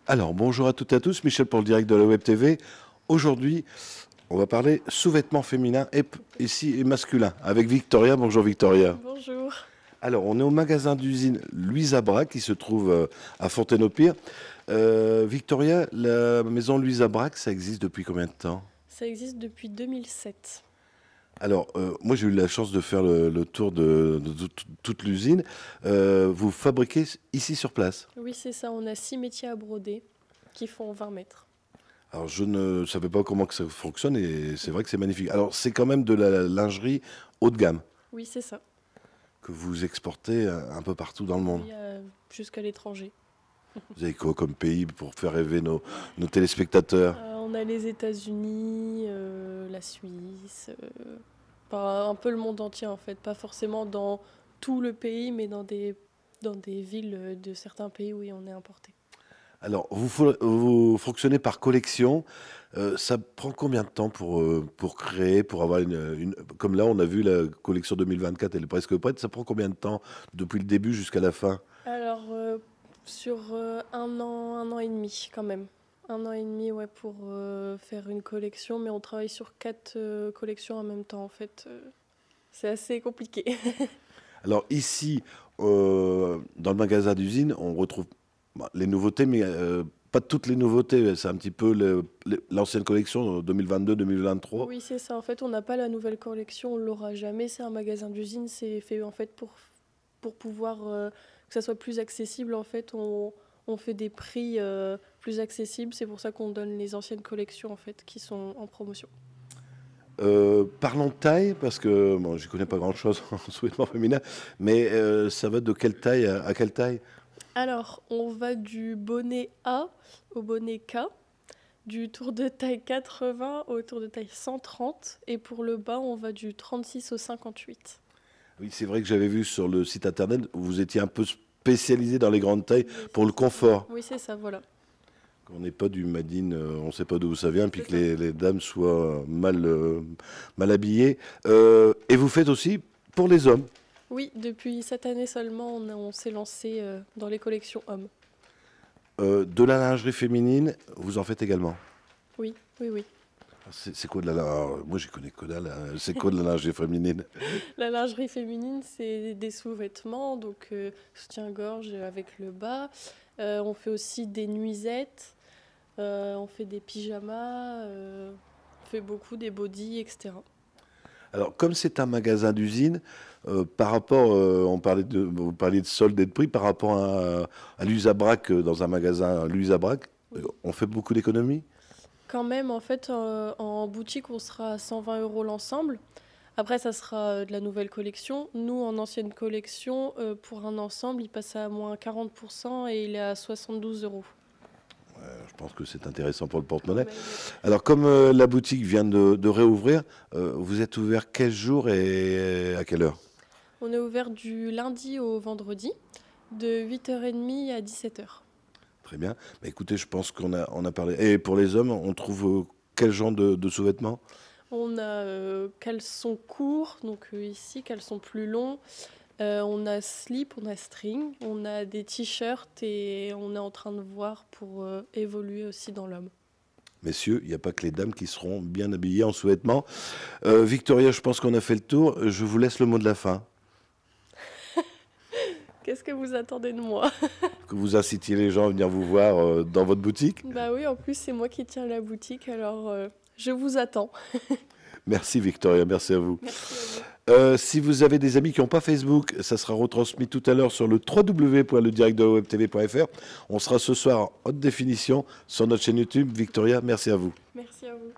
Alors, bonjour à toutes et à tous, Michel pour le direct de la Web TV. Aujourd'hui, on va parler sous-vêtements féminins ici et masculins avec Victoria. Bonjour Victoria. Bonjour. Alors, on est au magasin d'usine Louisa Braque qui se trouve à Fontaine-au-Pire. Victoria, la maison Louisa Braque, ça existe depuis combien de temps? Ça existe depuis 2007. Alors, moi j'ai eu la chance de faire le tour de toute l'usine. Vous fabriquez ici sur place? Oui, c'est ça. On a 6 métiers à broder qui font 20 mètres. Alors, je ne savais pas comment que ça fonctionne et c'est vrai que c'est magnifique. Alors, c'est quand même de la lingerie haut de gamme Oui, c'est ça. que vous exportez un peu partout dans le monde. Oui, jusqu'à l'étranger. Vous avez quoi comme pays pour faire rêver nos téléspectateurs? On a les États-Unis, la Suisse, enfin, un peu le monde entier en fait. Pas forcément dans tout le pays, mais dans des villes de certains pays où on est importé. Alors, vous fonctionnez par collection. Ça prend combien de temps pour créer, pour avoir Comme là, on a vu la collection 2024, elle est presque prête. Ça prend combien de temps depuis le début jusqu'à la fin? Alors, sur un an et demi quand même. Un an et demi, ouais, pour faire une collection, mais on travaille sur 4 collections en même temps, en fait. C'est assez compliqué. Alors ici, dans le magasin d'usine, on retrouve les nouveautés, mais pas toutes les nouveautés. C'est un petit peu l'ancienne collection 2022-2023. Oui, c'est ça. En fait, on n'a pas la nouvelle collection, on l'aura jamais. C'est un magasin d'usine, c'est fait en fait pour pouvoir que ça soit plus accessible. En fait, on fait des prix plus accessibles. C'est pour ça qu'on donne les anciennes collections en fait qui sont en promotion. Parlons de taille, parce que bon, je connais pas grand-chose en sous-vêtements féminins, mais ça va de quelle taille à quelle taille? Alors, on va du bonnet A au bonnet K, du tour de taille 80 au tour de taille 130, et pour le bas, on va du 36 au 58. Oui, c'est vrai que j'avais vu sur le site internet, vous étiez un peu spécialisé dans les grandes tailles pour le confort. Oui, c'est ça, voilà. Qu'on n'est pas du Madine, on ne sait pas d'où ça vient, puis C'est que ça. les dames soient mal habillées. Et vous faites aussi pour les hommes. Oui, depuis cette année seulement, on s'est lancé dans les collections hommes. De la lingerie féminine, vous en faites également. Oui, oui, oui. C'est quoi de la lingerie? Moi, je connais que dalle, hein. C'est quoi de la lingerie féminine? La lingerie féminine, c'est des sous-vêtements, donc soutien-gorge avec le bas. On fait aussi des nuisettes, on fait des pyjamas, on fait beaucoup des bodys, etc. Alors, comme c'est un magasin d'usine, par rapport, vous parliez de solde et de prix, par rapport à l'Usabrac, dans un magasin l'Usabrac, Oui. on fait beaucoup d'économies. Quand même, en fait, en boutique, on sera à 120 euros l'ensemble. Après, ça sera de la nouvelle collection. Nous, en ancienne collection, pour un ensemble, il passe à moins 40% et il est à 72 euros. Je pense que c'est intéressant pour le Quand porte-monnaie. même, oui. Alors, comme la boutique vient de réouvrir, vous êtes ouvert quel jour et à quelle heure? On est ouvert du lundi au vendredi, de 8h30 à 17h. Très bien. Bah, écoutez, je pense on a parlé. Et pour les hommes, on trouve quel genre de sous-vêtements? On a caleçons courts, donc ici, caleçons plus longs. On a slip, on a string, on a des t-shirts et on est en train de voir pour évoluer aussi dans l'homme. Messieurs, il n'y a pas que les dames qui seront bien habillées en sous-vêtements. Victoria, je pense qu'on a fait le tour. Je vous laisse le mot de la fin. Qu'est-ce que vous attendez de moi? Que vous incitiez les gens à venir vous voir dans votre boutique. Bah oui, en plus c'est moi qui tiens la boutique, alors je vous attends. Merci Victoria, merci à vous. Merci à vous. Si vous avez des amis qui n'ont pas Facebook, ça sera retransmis tout à l'heure sur le www.ledirectdelawebtv.fr. On sera ce soir en haute définition sur notre chaîne YouTube. Victoria, merci à vous. Merci à vous.